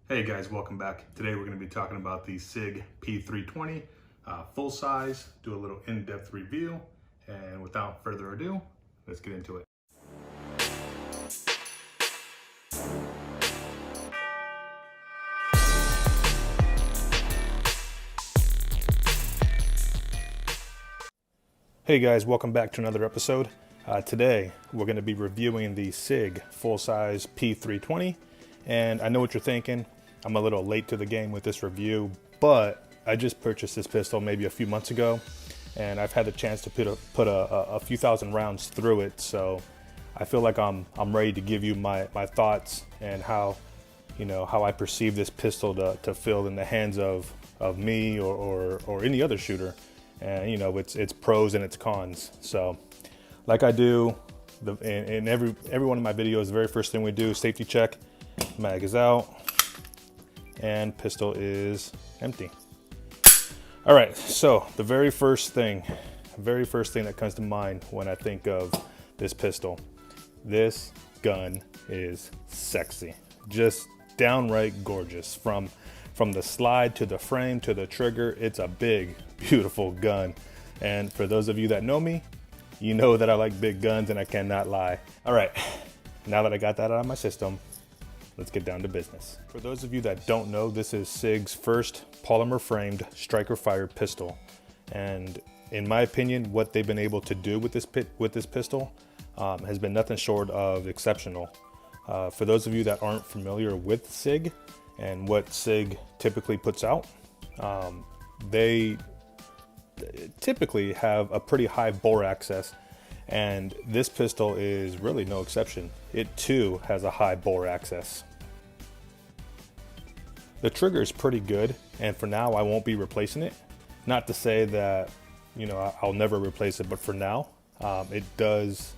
Hey guys, welcome back. Today we're going to be talking about the Sig P320 full size, do a little in-depth review, and without further ado, let's get into it. Hey guys, welcome back to another episode. Today we're going to be reviewing the Sig full size P320, and I know what you're thinking. I'm a little late to the game with this review, but I just purchased this pistol maybe a few months ago, and I've had the chance to put a few thousand rounds through it. So I feel like I'm ready to give you my thoughts and how I perceive this pistol to feel in the hands of me or any other shooter. And it's pros and its cons. So like I do in every one of my videos, the very first thing we do is safety check. Mag is out and pistol is empty. All right, so the very first thing that comes to mind when I think of this pistol, this gun is sexy, just downright gorgeous. From the slide to the frame to the trigger, it's a big, beautiful gun. And for those of you that know me, you know that I like big guns and I cannot lie. All right, now that I got that out of my system, let's get down to business. For those of you that don't know, this is Sig's first polymer framed striker fired pistol. And in my opinion, what they've been able to do with this pistol has been nothing short of exceptional. For those of you that aren't familiar with Sig and what Sig typically puts out, they typically have a pretty high bore access, and this pistol is really no exception. It too has a high bore access. The trigger is pretty good, and for now I won't be replacing it. Not to say that I'll never replace it, but for now it does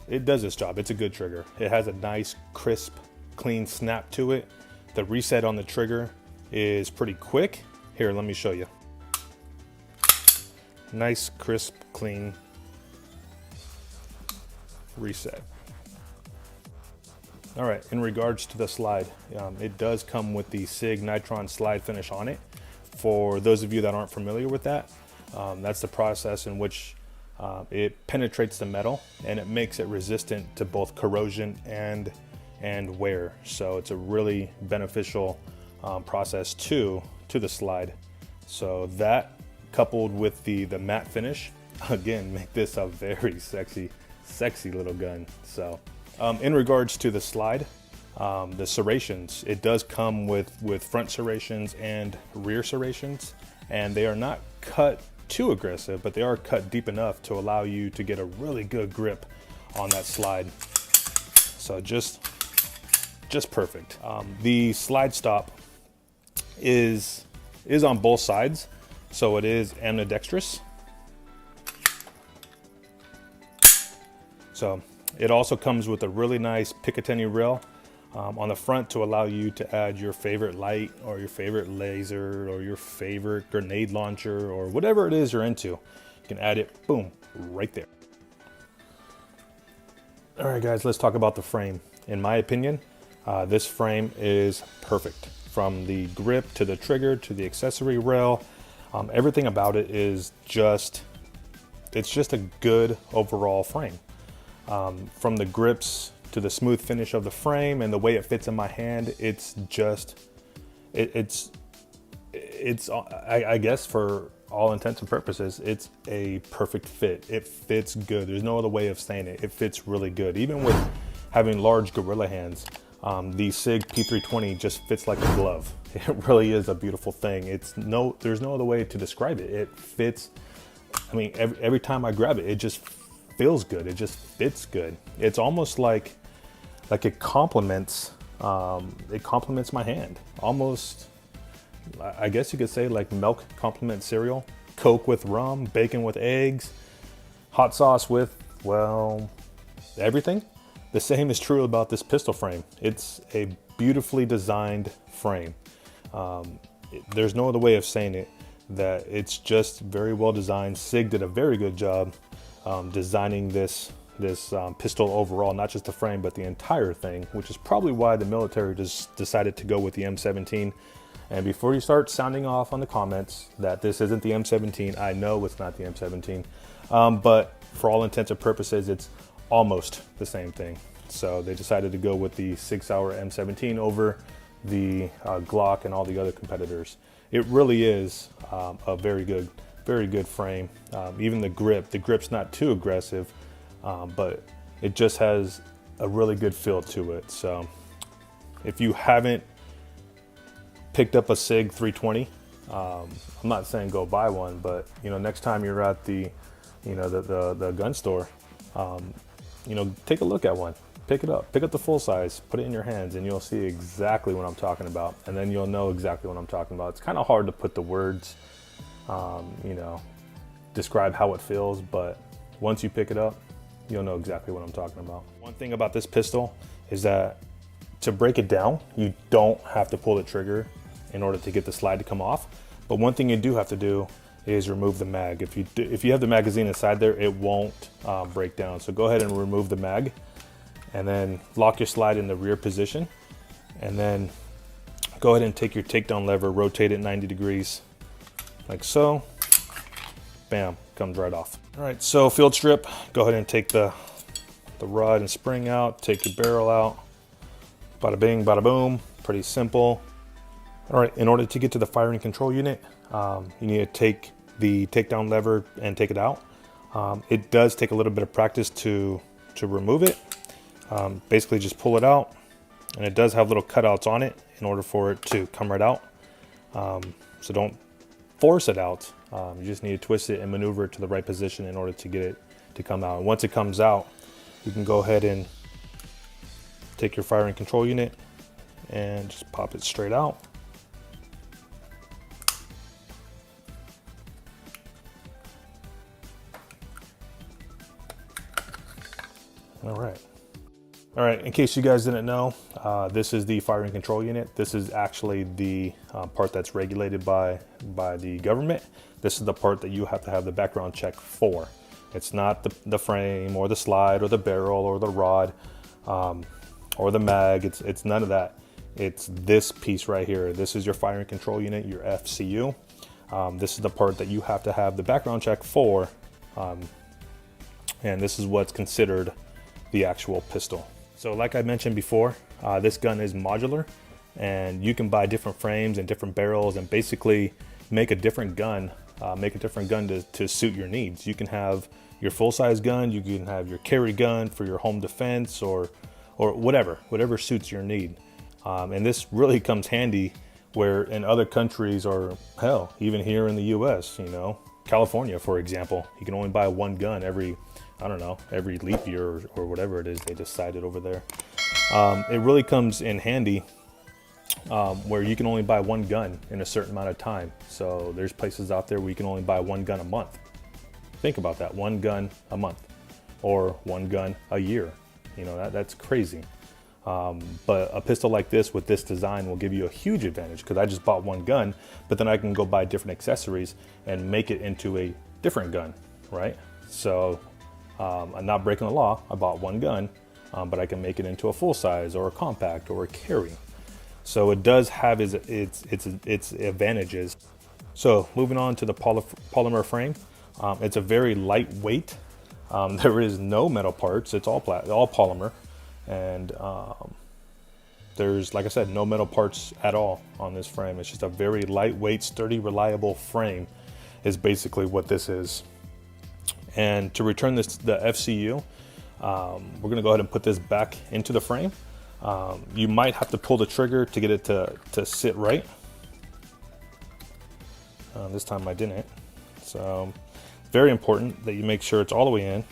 its job. It's a good trigger. It has a nice crisp clean snap to it. The reset on the trigger is pretty quick. Here, let me show you. Nice crisp clean reset. All right, in regards to the slide, it does come with the Sig Nitron slide finish on it. For those of you that aren't familiar with that, that's the process in which it penetrates the metal and it makes it resistant to both corrosion and wear. So it's a really beneficial process to the slide. So that, coupled with the matte finish, again, make this a very sexy little gun. So in regards to the slide, the serrations, it does come with front serrations and rear serrations, and they are not cut too aggressive, but they are cut deep enough to allow you to get a really good grip on that slide. So just perfect. The slide stop is on both sides, so it is ambidextrous. So it also comes with a really nice Picatinny rail on the front to allow you to add your favorite light or your favorite laser or your favorite grenade launcher or whatever it is you're into. You can add it, boom, right there. All right, guys, let's talk about the frame. In my opinion, this frame is perfect. From the grip to the trigger to the accessory rail, everything about it is it's just a good overall frame. From the grips to the smooth finish of the frame and the way it fits in my hand, I guess for all intents and purposes, it's a perfect fit. It fits good. There's no other way of saying it. It fits really good. Even with having large gorilla hands, the Sig P320 just fits like a glove. It really is a beautiful thing. There's no other way to describe it. It fits. I mean, every time I grab it, it just feels good. It just fits good. It's almost like it complements my hand. Almost, I guess you could say, like milk complements cereal, Coke with rum, bacon with eggs, hot sauce with, well, everything. The same is true about this pistol frame. It's a beautifully designed frame. There's no other way of saying it, that it's just very well designed. Sig did a very good job designing this pistol overall, not just the frame, but the entire thing, which is probably why the military just decided to go with the M17. And before you start sounding off on the comments that this isn't the M17, I know it's not the M17, but for all intents and purposes, it's almost the same thing. So they decided to go with the Sig Sauer M17 over the Glock and all the other competitors. It really is a very good frame. Even the grip's not too aggressive, but it just has a really good feel to it. So if you haven't picked up a Sig 320, I'm not saying go buy one, but next time you're at the the gun store, take a look at one. Pick it up, pick up the full size, put it in your hands, and you'll see exactly what I'm talking about. And then you'll know exactly what I'm talking about. It's kind of hard to put the words, describe how it feels, but once you pick it up, you'll know exactly what I'm talking about. One thing about this pistol is that to break it down, you don't have to pull the trigger in order to get the slide to come off. But one thing you do have to do is remove the mag. If you have the magazine inside there, it won't break down. So go ahead and remove the mag, and then lock your slide in the rear position, and then go ahead and take your takedown lever, rotate it 90 degrees like so. Bam, comes right off. All right, so field strip, go ahead and take the rod and spring out, take your barrel out. Bada bing, bada boom, pretty simple. All right, in order to get to the firing control unit, you need to take the takedown lever and take it out. It does take a little bit of practice to remove it. Basically just pull it out, and it does have little cutouts on it in order for it to come right out. So don't force it out. You just need to twist it and maneuver it to the right position in order to get it to come out. And once it comes out, you can go ahead and take your firing control unit and just pop it straight out. All right, in case you guys didn't know, this is the firing control unit. This is actually the part that's regulated by the government. This is the part that you have to have the background check for. It's not the frame or the slide or the barrel or the rod or the mag. It's none of that. It's this piece right here. This is your firing control unit, your FCU. This is the part that you have to have the background check for, and this is what's considered the actual pistol. So like I mentioned before, this gun is modular, and you can buy different frames and different barrels and basically make a different gun to suit your needs. You can have your full-size gun, you can have your carry gun for your home defense, or whatever suits your need. And this really comes handy where in other countries, or hell, even here in the US, California, for example, you can only buy one gun every leap year or whatever it is they decided over there. It really comes in handy where you can only buy one gun in a certain amount of time. So there's places out there where you can only buy one gun a month. Think about that, one gun a month or one gun a year. That's crazy. But a pistol like this with this design will give you a huge advantage, because I just bought one gun, but then I can go buy different accessories and make it into a different gun, right? So I'm not breaking the law. I bought one gun, but I can make it into a full size or a compact or a carry. So it does have its advantages. So moving on to the polymer frame, it's a very lightweight. There is no metal parts. It's all polymer, and there's, like I said, no metal parts at all on this frame. It's just a very lightweight, sturdy, reliable frame is basically what this is. And to return the FCU, we're gonna go ahead and put this back into the frame. You might have to pull the trigger to get it to sit right. This time I didn't. So very important that you make sure it's all the way in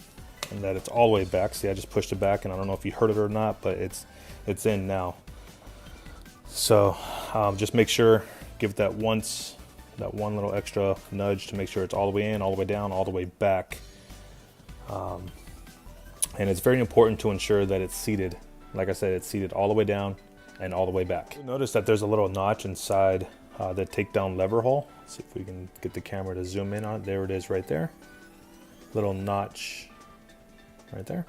and that it's all the way back. See, I just pushed it back, and I don't know if you heard it or not, but it's in now. So just make sure, give it that one little extra nudge to make sure it's all the way in, all the way down, all the way back. And it's very important to ensure that it's seated. Like I said, it's seated all the way down and all the way back. You'll notice that there's a little notch inside the takedown lever hole. Let's see if we can get the camera to zoom in on it. There it is right there. Little notch right there.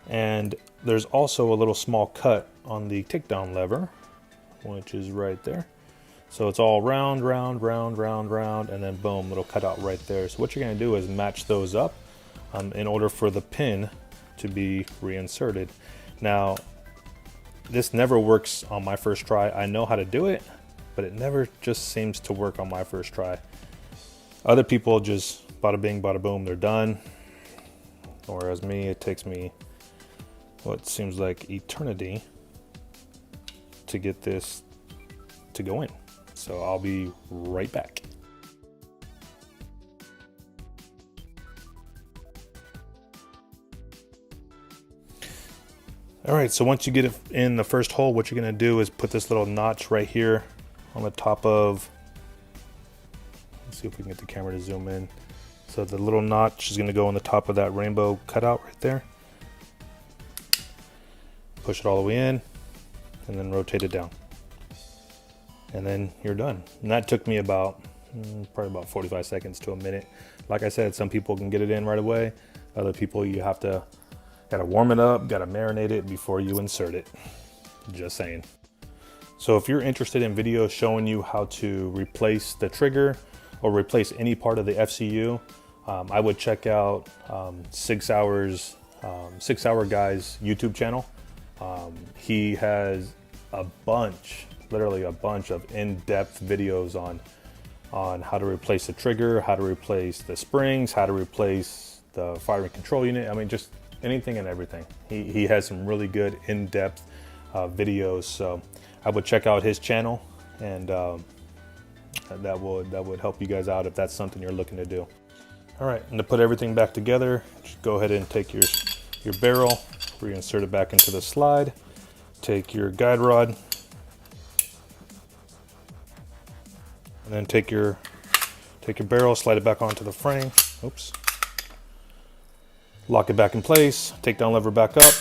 And there's also a little small cut on the takedown lever, which is right there. So it's all round, round, round, round, round, and then boom, little cutout right there. So what you're gonna do is match those up in order for the pin to be reinserted. Now, this never works on my first try. I know how to do it, but it never just seems to work on my first try. Other people just bada bing, bada boom, they're done. Whereas me, it takes me what seems like eternity to get this to go in. So I'll be right back. All right, so once you get it in the first hole, what you're gonna do is put this little notch right here on the top of, let's see if we can get the camera to zoom in. So the little notch is gonna go on the top of that rainbow cutout right there. Push it all the way in and then rotate it down. And then you're done. And that took me about, probably about 45 seconds to a minute. Like I said, some people can get it in right away. Other people, you have to, gotta warm it up, gotta marinate it before you insert it. Just saying. So if you're interested in videos showing you how to replace the trigger or replace any part of the FCU, I would check out Sig Sauer's, Sig Sauer Guy's YouTube channel. He has a bunch, literally a bunch of in-depth videos on how to replace the trigger, how to replace the springs, how to replace the firing control unit. I mean, just anything and everything. He has some really good in-depth videos. So I would check out his channel, and that would help you guys out if that's something you're looking to do. All right, and to put everything back together, just go ahead and take your barrel, reinsert it back into the slide, take your guide rod, and then take your barrel, slide it back onto the frame. Oops. Lock it back in place, takedown lever back up,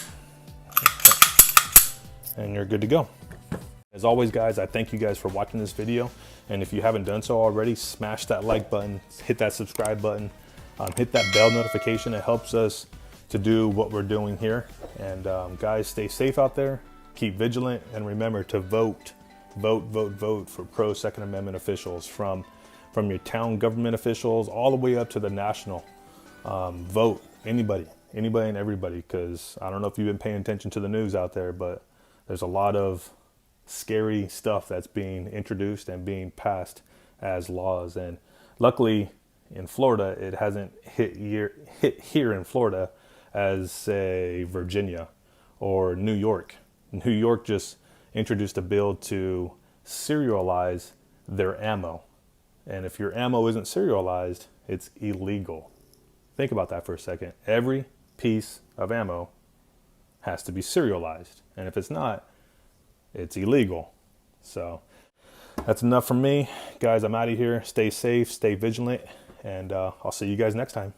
and you're good to go. As always, guys, I thank you guys for watching this video. And if you haven't done so already, smash that like button, hit that subscribe button, hit that bell notification. It helps us to do what we're doing here. And guys, stay safe out there, keep vigilant, and remember to vote for pro Second Amendment officials, from your town government officials all the way up to the national. Vote anybody and everybody, because I don't know if you've been paying attention to the news out there, but there's a lot of scary stuff that's being introduced and being passed as laws. And luckily in Florida, it hasn't hit here in Florida as, say, Virginia or New York. New York just introduced a bill to serialize their ammo. And if your ammo isn't serialized, it's illegal. Think about that for a second. Every piece of ammo has to be serialized. And if it's not, it's illegal. So that's enough from me. Guys, I'm out of here. Stay safe, stay vigilant, and I'll see you guys next time.